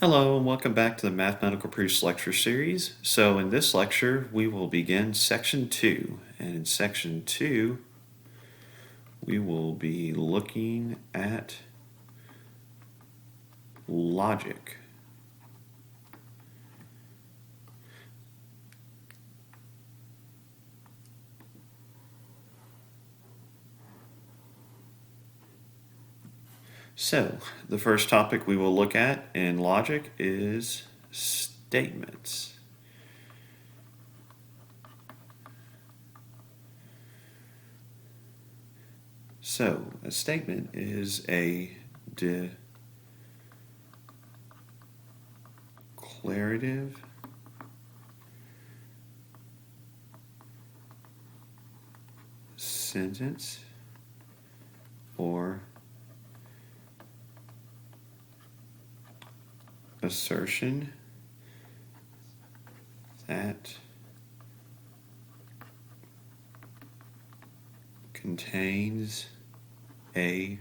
Hello and welcome back to the Mathematical Proofs lecture series. So in this lecture we will begin section 2, and in section 2 we will be looking at logic. So the first topic we will look at in logic is statements. So a statement is a declarative sentence or assertion that contains a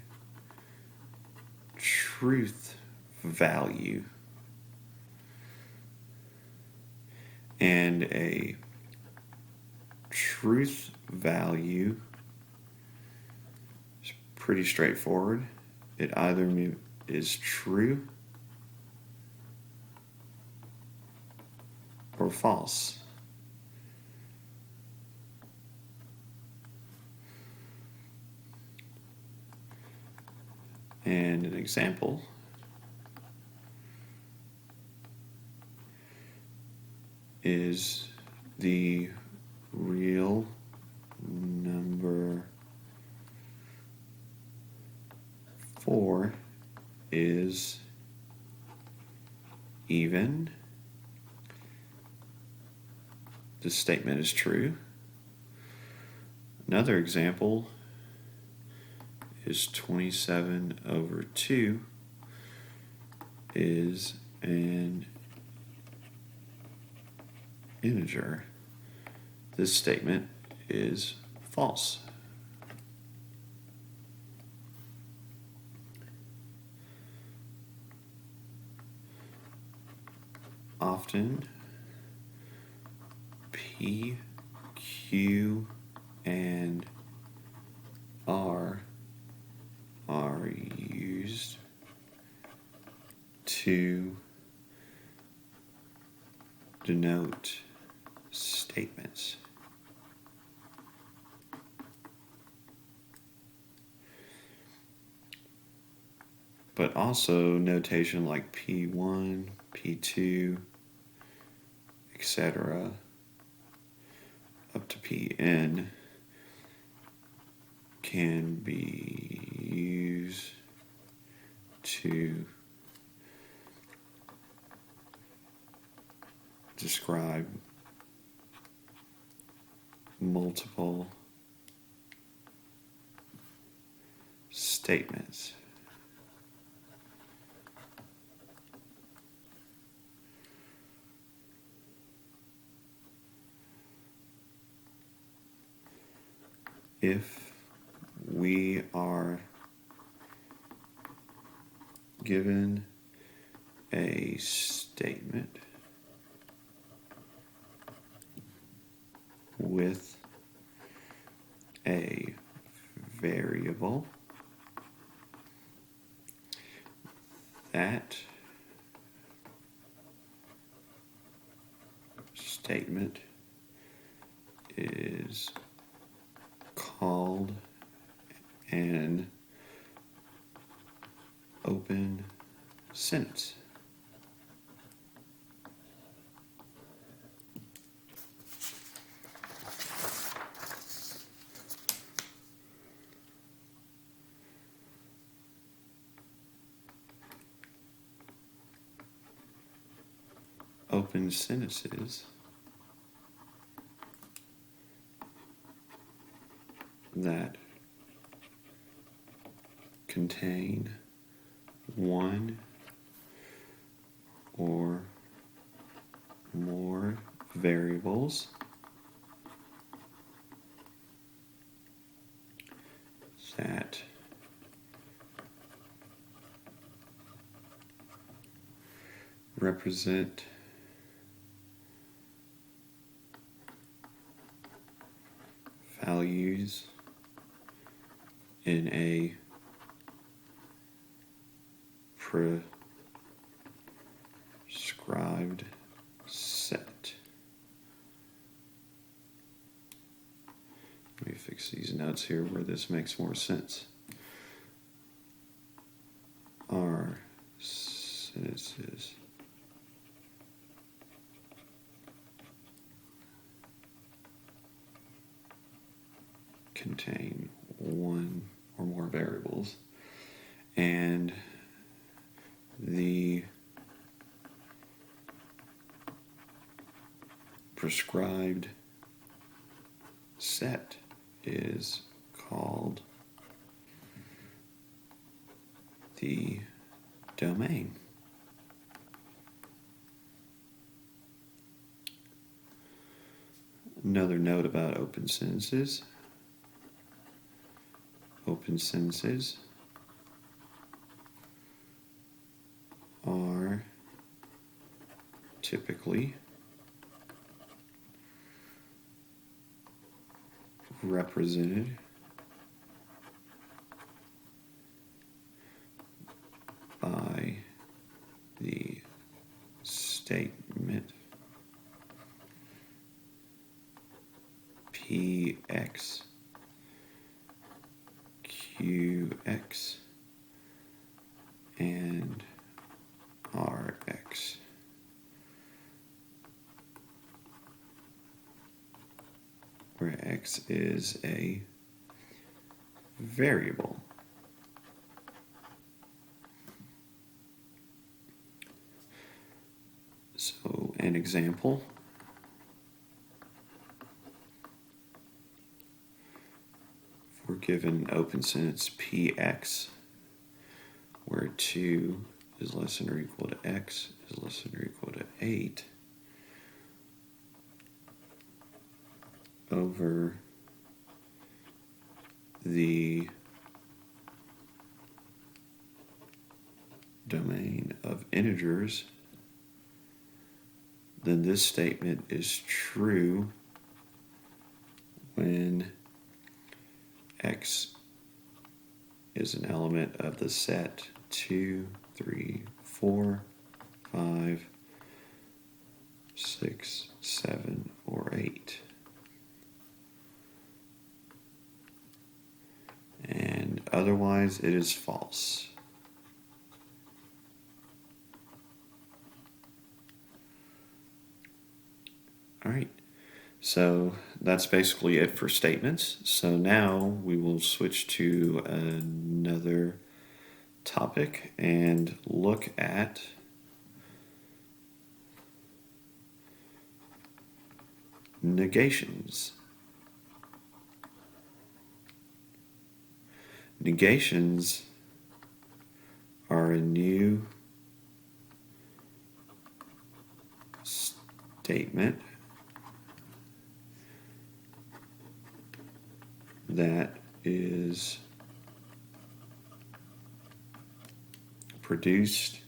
truth value, and a truth value is pretty straightforward. It either is true or false. And an example is the real number 4 is even. This statement is true. Another example is 27 over 2 is an integer. This statement is false. Often P, Q, and R are used to denote statements. But also notation like P1, P2, etc. up to Pn can be used to describe multiple statements. If we are given a statement with a variable, that statement is called an open sentence. Open sentences that contain one or more variables that represent values in a prescribed set. Let me fix these notes here where this makes more sense. Our sentences contain one or more variables, and the prescribed set is called the domain. Another note about open sentences. Open sentences are typically represented by the statement PX, QX, and RX. Where X is a variable. So, an example. If we're given open sentence PX, where 2 is less than or equal to X is less than or equal to 8, over the domain of integers, then this statement is true when X is an element of the set 2, 3, 4, 5, 6, 7, or 8. And otherwise it is false. All right, so that's basically it for statements. So now we will switch to another topic and look at negations. Negations are a new statement that is produced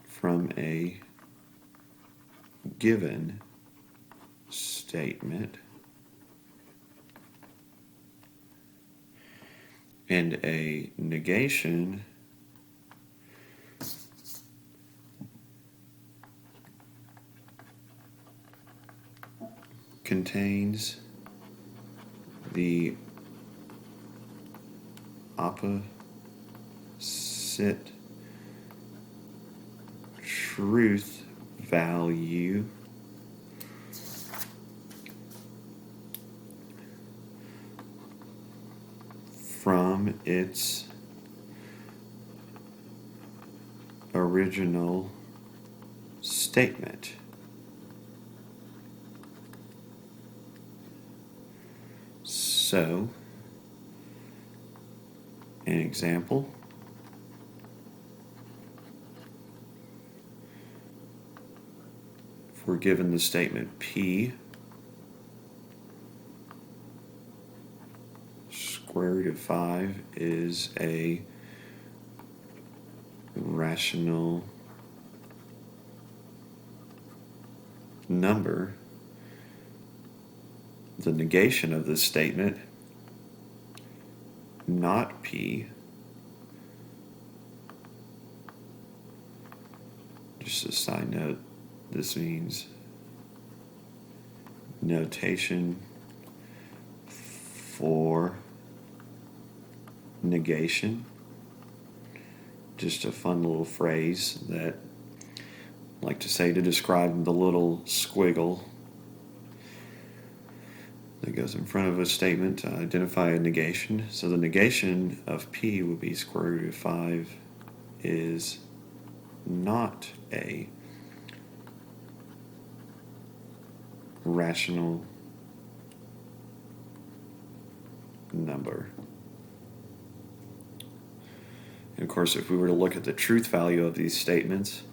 from a given statement, and a negation contains the opposite truth value from its original statement. So, an example. If we're given the statement P square root of 5 is a rational number, the negation of this statement, not P, just a side note, this means notation for negation. Just a fun little phrase that I like to say to describe the little squiggle that goes in front of a statement to identify a negation. So the negation of P would be square root of 5 is not a rational number. And of course, if we were to look at the truth value of these statements,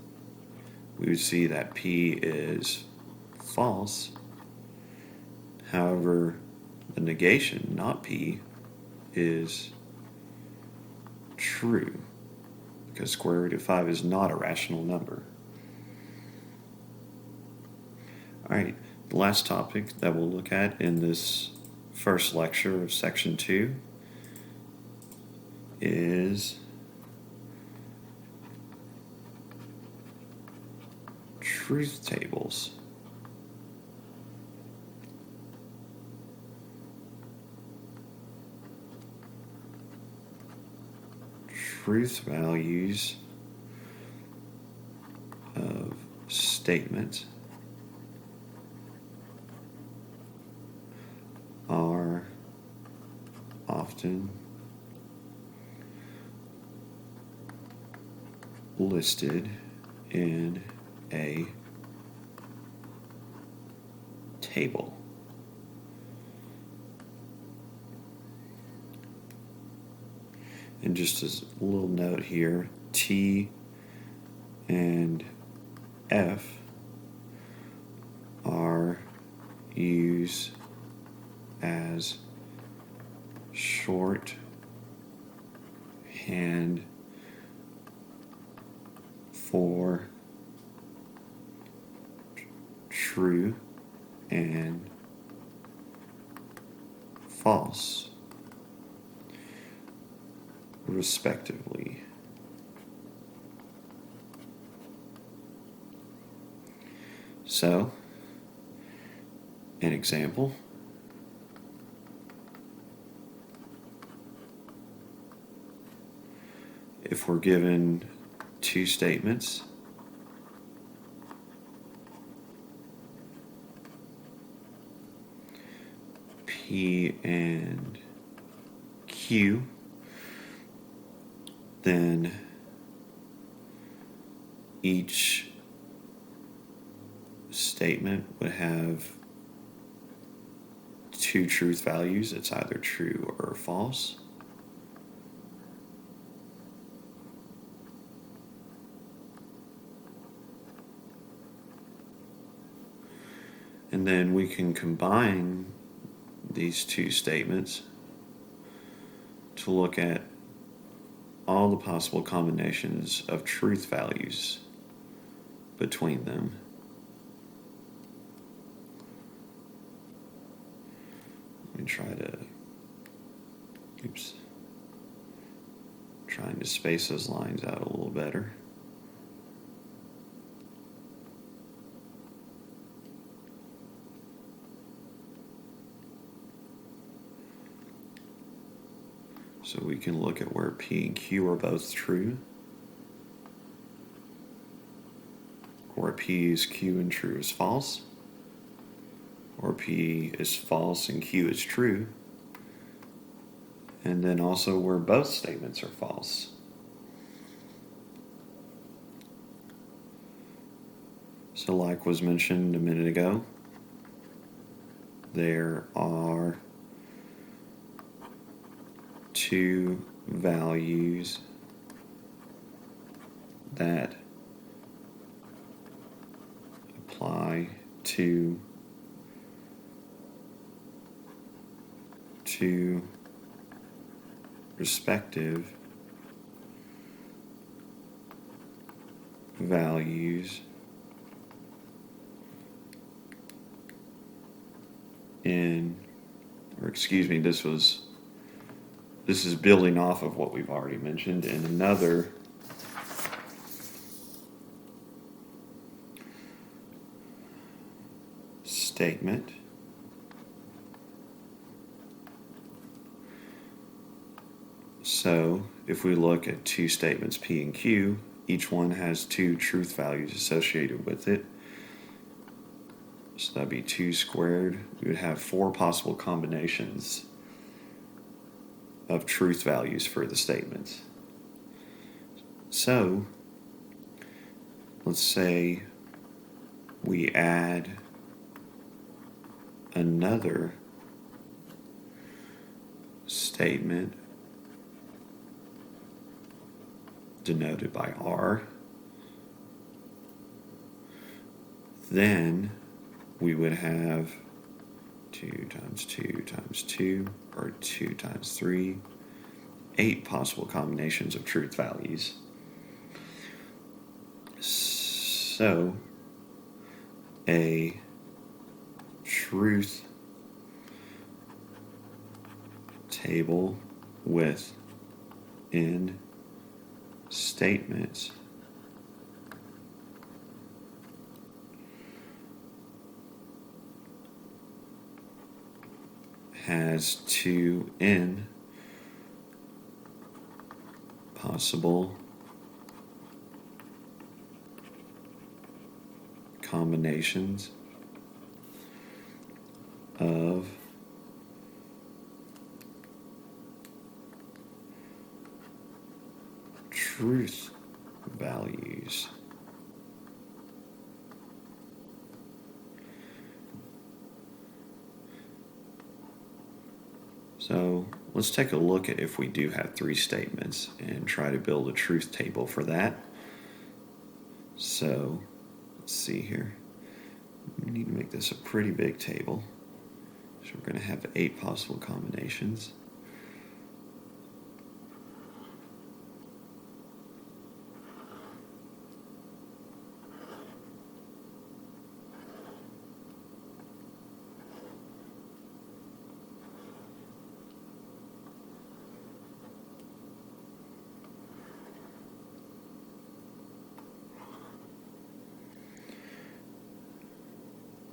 we would see that P is false. However, the negation, not P, is true, because square root of 5 is not a rational number. All right, the last topic that we'll look at in this first lecture of section 2 is truth tables. Truth values of statements are often listed in a table. And just as a little note here, T and F are used as shorthand for true and false, respectively. So, an example. If we're given two statements, P and Q, then each statement would have two truth values. It's either true or false. And then we can combine these two statements to look at all the possible combinations of truth values between them. Let me trying to space those lines out a little better. So we can look at where P and Q are both true, where P is Q and true is false, or P is false and Q is true, and then also where both statements are false. So like was mentioned a minute ago, there are two values that apply to two respective values in, or excuse me, this is building off of what we've already mentioned in another statement. So if we look at two statements P and Q, each one has two truth values associated with it. So that'd be 2 squared. We would have 4 possible combinations of truth values for the statements. So let's say we add another statement denoted by R. Then we would have 2 times 2 times 2, or 2 times 3, 8 possible combinations of truth values. So a truth table with n statements has 2n possible combinations of truth values. So let's take a look at if we do have 3 statements and try to build a truth table for that. So let's see here. We need to make this a pretty big table. So we're going to have 8 possible combinations.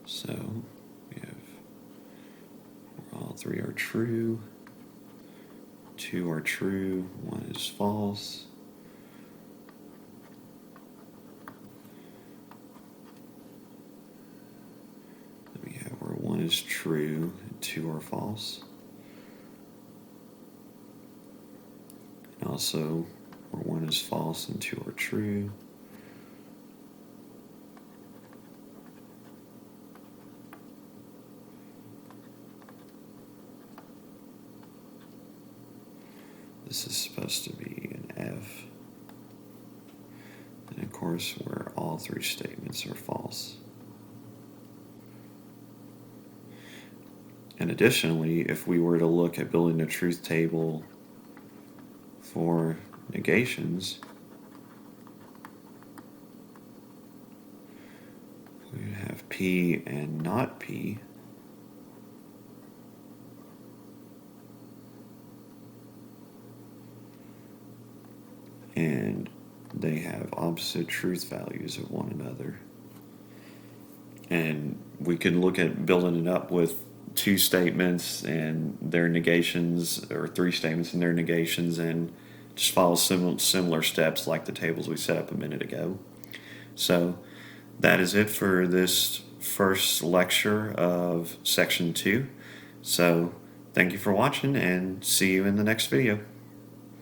So we have all 3 are true, 2 are true, 1 is false. Then we have where 1 is true and 2 are false. And also where 1 is false and 2 are true. This is supposed to be an F. And of course, where all 3 statements are false. And additionally, if we were to look at building a truth table for negations, we would have P and not P. And they have opposite truth values of one another. And we can look at building it up with 2 statements and their negations, or 3 statements and their negations, and just follow similar steps like the tables we set up a minute ago. So that is it for this first lecture of section 2. So thank you for watching, and see you in the next video.